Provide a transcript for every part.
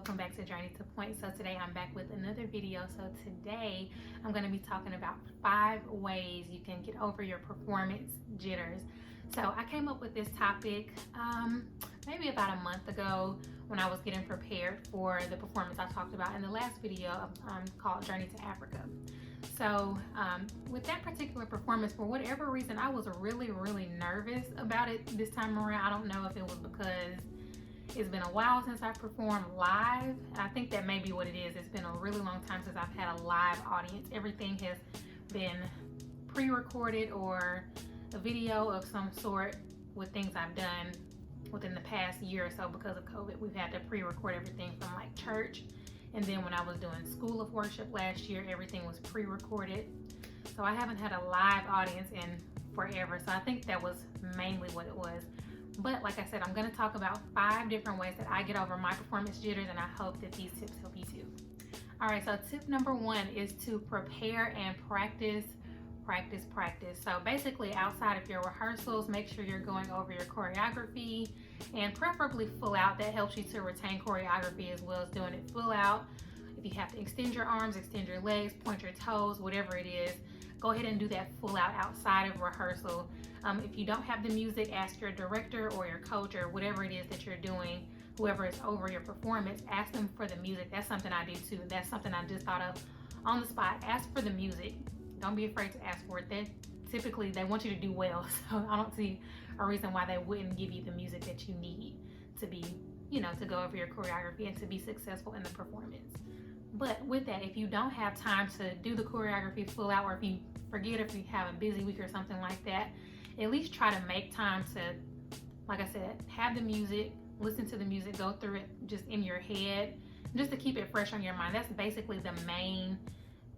welcome back to Journey to Point. So today I'm back with another video. So today I'm going to be talking about 5 ways you can get over your performance jitters. So I came up with this topic maybe about a month ago when I was getting prepared for the performance I talked about in the last video called Journey to Africa. So with that particular performance, for whatever reason, I was really nervous about it this time around. I don't know if it was because it's been a while since I've performed live. I think that may be what it is. It's been a really long time since I've had a live audience. Everything has been pre-recorded or a video of some sort with things I've done within the past year or so. Because of COVID, we've had to pre-record everything from like church. And then when I was doing School of Worship last year, everything was pre-recorded. So I haven't had a live audience in forever. So I think that was mainly what it was. But like I said, I'm going to talk about 5 different ways that I get over my performance jitters, and I hope that these tips help you too. All right, so tip number 1 is to prepare and practice. So basically, outside of your rehearsals, make sure you're going over your choreography, and preferably full out. That helps you to retain choreography as well as doing it full out. If you have to extend your arms, extend your legs, point your toes, whatever it is, go ahead and do that full out outside of rehearsal. If you don't have the music, ask your director or your coach or whatever it is that you're doing, whoever is over your performance, ask them for the music. That's something I do too. That's something I just thought of on the spot. Ask for the music. Don't be afraid to ask for it. Typically, they want you to do well, so I don't see a reason why they wouldn't give you the music that you need to be, to go over your choreography and to be successful in the performance. But with that, if you don't have time to do the choreography full out, or if you forget, if you have a busy week or something like that, at least try to make time to, like I said, have the music, listen to the music, go through it just in your head, just to keep it fresh on your mind. That's basically the main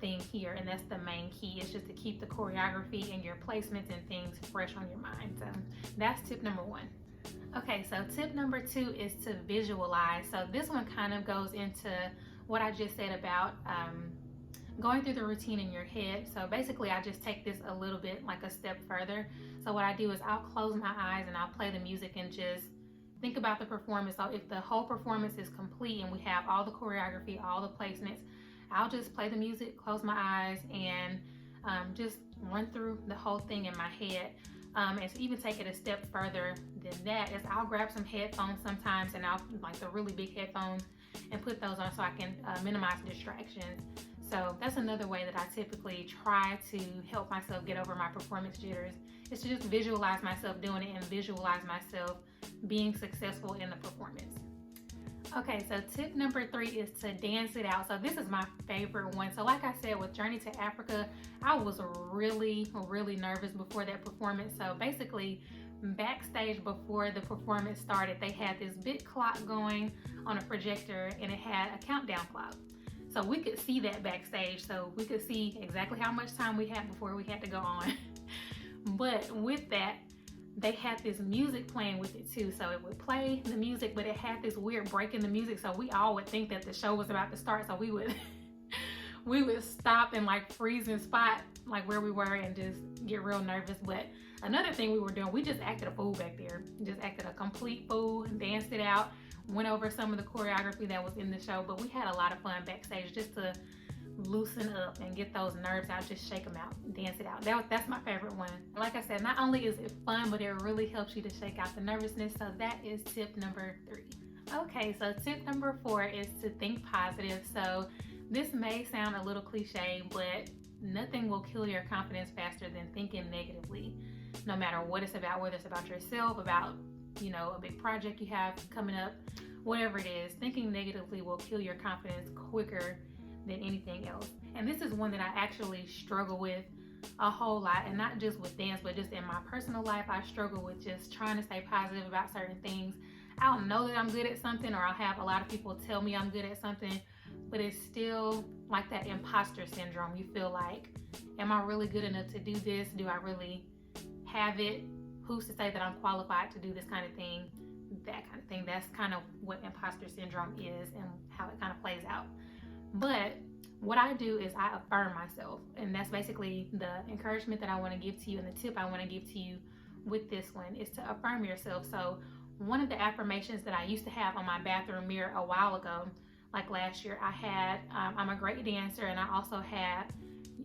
thing here, and that's the main key, is just to keep the choreography and your placements and things fresh on your mind. So that's tip number 1. Okay, so tip number 2 is to visualize. So this one kind of goes into what I just said about going through the routine in your head. So basically, I just take this a little bit like a step further. So what I do is I'll close my eyes and I'll play the music and just think about the performance. So if the whole performance is complete and we have all the choreography, all the placements, I'll just play the music, close my eyes, and just run through the whole thing in my head. And to even take it a step further than that is I'll grab some headphones sometimes, and I'll like the really big headphones, and put those on so I can minimize distractions. So that's another way that I typically try to help myself get over my performance jitters, is to just visualize myself doing it and visualize myself being successful in the performance. Okay, so tip number 3 is to dance it out. So this is my favorite one. So like I said, with Journey to Africa, I was really nervous before that performance. So basically, backstage before the performance started, they had this big clock going on a projector, and it had a countdown clock. So we could see that backstage. So we could see exactly how much time we had before we had to go on. But with that, they had this music playing with it too. So it would play the music, but it had this weird break in the music. So we all would think that the show was about to start. So we would stop and like freeze in spot, like where we were, and just get real nervous. But another thing we were doing, we just acted a fool back there. Just acted a complete fool, danced it out, went over some of the choreography that was in the show. But we had a lot of fun backstage just to loosen up and get those nerves out, just shake them out, dance it out. That's my favorite one. Like I said, not only is it fun, but it really helps you to shake out the nervousness. So that is tip number 3. Okay, so tip number 4 is to think positive. So this may sound a little cliche, but nothing will kill your confidence faster than thinking negatively, no matter what it's about, whether it's about yourself, about a big project you have coming up, whatever it is. Thinking negatively will kill your confidence quicker than anything else. And this is one that I actually struggle with a whole lot, and not just with dance, but just in my personal life. I struggle with just trying to stay positive about certain things. I'll know that I'm good at something, or I'll have a lot of people tell me I'm good at something, but it's still like that imposter syndrome. You feel like, am I really good enough to do this? Do I really have it? Who's to say that I'm qualified to do this kind of thing? That kind of thing. That's kind of what imposter syndrome is and how it kind of plays out. But what I do is I affirm myself, and that's basically the encouragement that I want to give to you, and the tip I want to give to you with this one is to affirm yourself. So one of the affirmations that I used to have on my bathroom mirror a while ago like last year, I'm a great dancer, and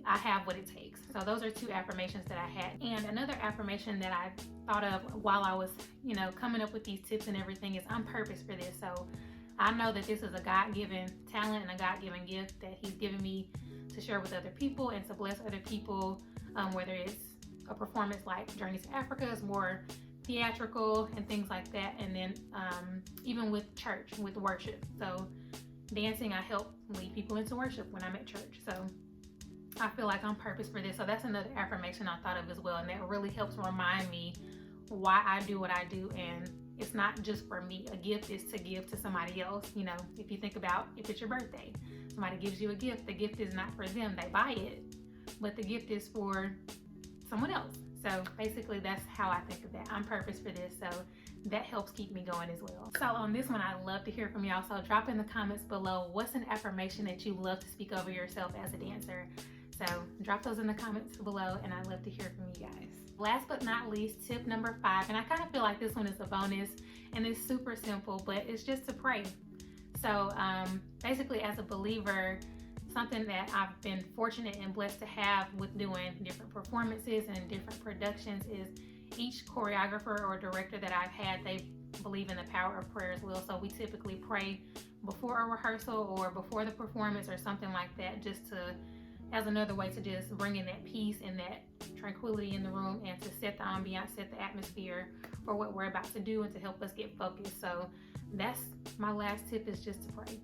I have what it takes. So those are 2 affirmations that I had. And another affirmation that I thought of while I was, coming up with these tips and everything is, I'm purpose for this. So I know that this is a God-given talent and a God-given gift that He's given me to share with other people and to bless other people, whether it's a performance like Journey to Africa is more theatrical and things like that. And then even with church, with worship. So dancing, I help lead people into worship when I'm at church. So I feel like I'm purpose for this. So that's another affirmation I thought of as well. And that really helps remind me why I do what I do. And it's not just for me. A gift is to give to somebody else. If you think about if it's your birthday, somebody gives you a gift, the gift is not for them. They buy it, but the gift is for someone else. So basically that's how I think of that. I'm purpose for this. So that helps keep me going as well. So on this one, I'd love to hear from y'all. So drop in the comments below, what's an affirmation that you love to speak over yourself as a dancer? So drop those in the comments below, and I'd love to hear from you guys. Last but not least, tip number 5, and I kind of feel like this one is a bonus, and it's super simple, but it's just to pray. So basically, as a believer, something that I've been fortunate and blessed to have with doing different performances and different productions is each choreographer or director that I've had, they believe in the power of prayer as well. So we typically pray before a rehearsal or before the performance or something like that, just as another way to just bring in that peace and that tranquility in the room and to set the ambiance, set the atmosphere for what we're about to do and to help us get focused. So that's my last tip, is just to pray.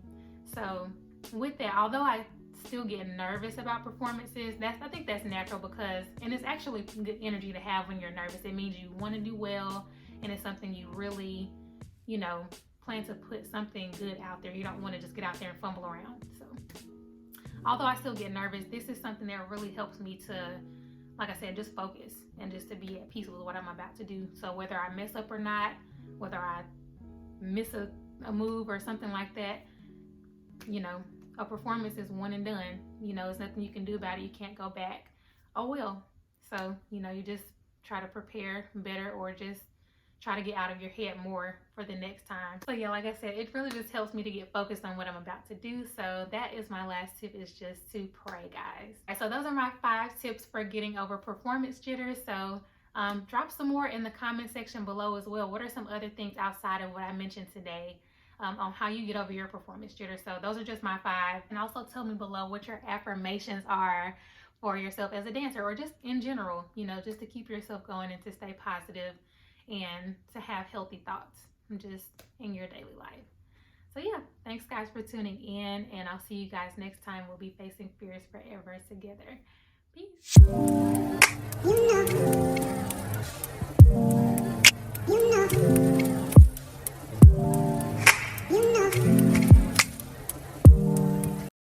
So with that, although I still get nervous about performances, I think that's natural, and it's actually good energy to have when you're nervous. It means you want to do well, and it's something you really, plan to put something good out there. You don't want to just get out there and fumble around. So although I still get nervous, this is something that really helps me to, like I said, just focus and just to be at peace with what I'm about to do. So whether I mess up or not, whether I miss a move or something like that, a performance is one and done. There's nothing you can do about it. You can't go back. Oh well. So, you just try to prepare better, or just try to get out of your head more for the next time. So yeah, like I said, it really just helps me to get focused on what I'm about to do. So that is my last tip, is just to pray, guys. All right, so those are my 5 tips for getting over performance jitters. So drop some more in the comment section below as well. What are some other things outside of what I mentioned today on how you get over your performance jitters? So those are just my 5. And also tell me below what your affirmations are for yourself as a dancer, or just in general, just to keep yourself going and to stay positive and to have healthy thoughts just in your daily life. So yeah, thanks guys for tuning in, and I'll see you guys next time. We'll be facing fears forever together. Peace.